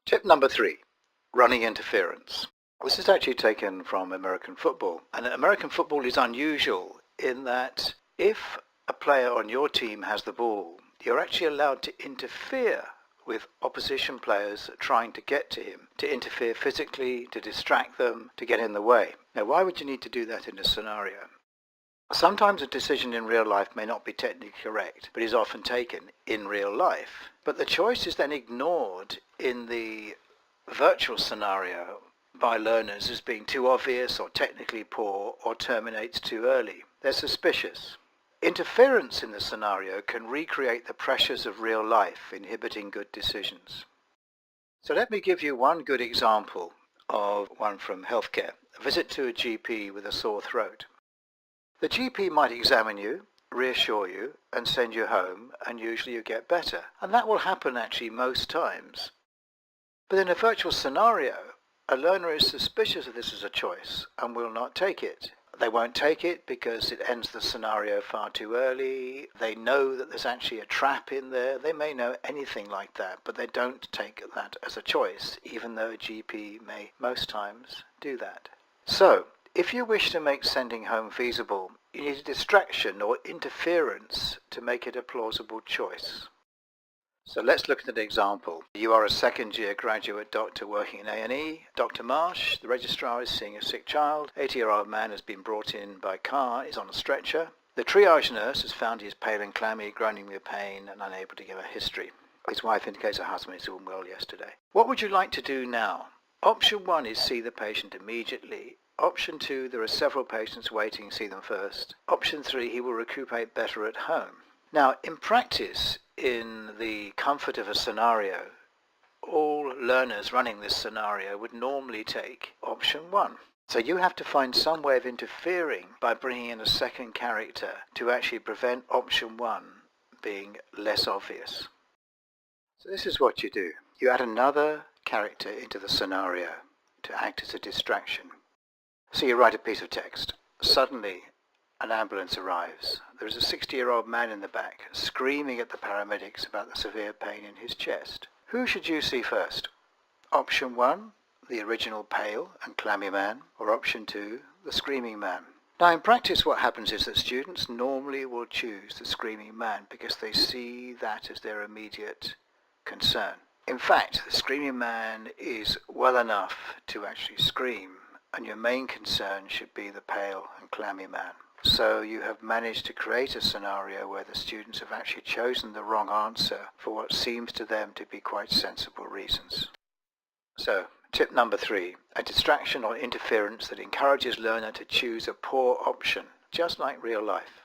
Tip number 3, running interference. This is actually taken from American football. And American football is unusual in that if a player on your team has the ball, you're actually allowed to interfere with opposition players trying to get to him, to interfere physically, to distract them, to get in the way. Now, why would you need to do that in a scenario? Sometimes a decision in real life may not be technically correct, but is often taken in real life. But the choice is then ignored in the virtual scenario by learners as being too obvious or technically poor or terminates too early. They're suspicious. Interference in the scenario can recreate the pressures of real life, inhibiting good decisions. So let me give you one good example of one from healthcare. A visit to a GP with a sore throat. The GP might examine you, reassure you, and send you home, and usually you get better. And that will happen actually most times. But in a virtual scenario, a learner is suspicious of this as a choice and will not take it. They won't take it because it ends the scenario far too early. They know that there's actually a trap in there. They may know anything like that, but they don't take that as a choice, even though a GP may most times do that. So, if you wish to make sending home feasible, you need a distraction or interference to make it a plausible choice. So let's look at an example. You are a second-year graduate doctor working in A&E. Dr. Marsh, the registrar, is seeing a sick child. 80-year-old man has been brought in by car, is on a stretcher. The triage nurse has found he is pale and clammy, groaning with pain and unable to give a history. His wife indicates her husband is unwell yesterday. What would you like to do now? Option 1 is see the patient immediately. Option 2, there are several patients waiting, see them first. Option 3, he will recuperate better at home. Now, in practice, in the comfort of a scenario, all learners running this scenario would normally take option 1. So you have to find some way of interfering by bringing in a second character to actually prevent option 1 being less obvious. So this is what you do. You add another character into the scenario to act as a distraction. So you write a piece of text. Suddenly, an ambulance arrives. There is a 60-year-old man in the back, screaming at the paramedics about the severe pain in his chest. Who should you see first? Option 1, the original pale and clammy man, or option 2, the screaming man. Now in practice what happens is that students normally will choose the screaming man because they see that as their immediate concern. In fact, the screaming man is well enough to actually scream, and your main concern should be the pale and clammy man. So you have managed to create a scenario where the students have actually chosen the wrong answer for what seems to them to be quite sensible reasons. So, tip number 3, a distraction or interference that encourages learner to choose a poor option, just like real life.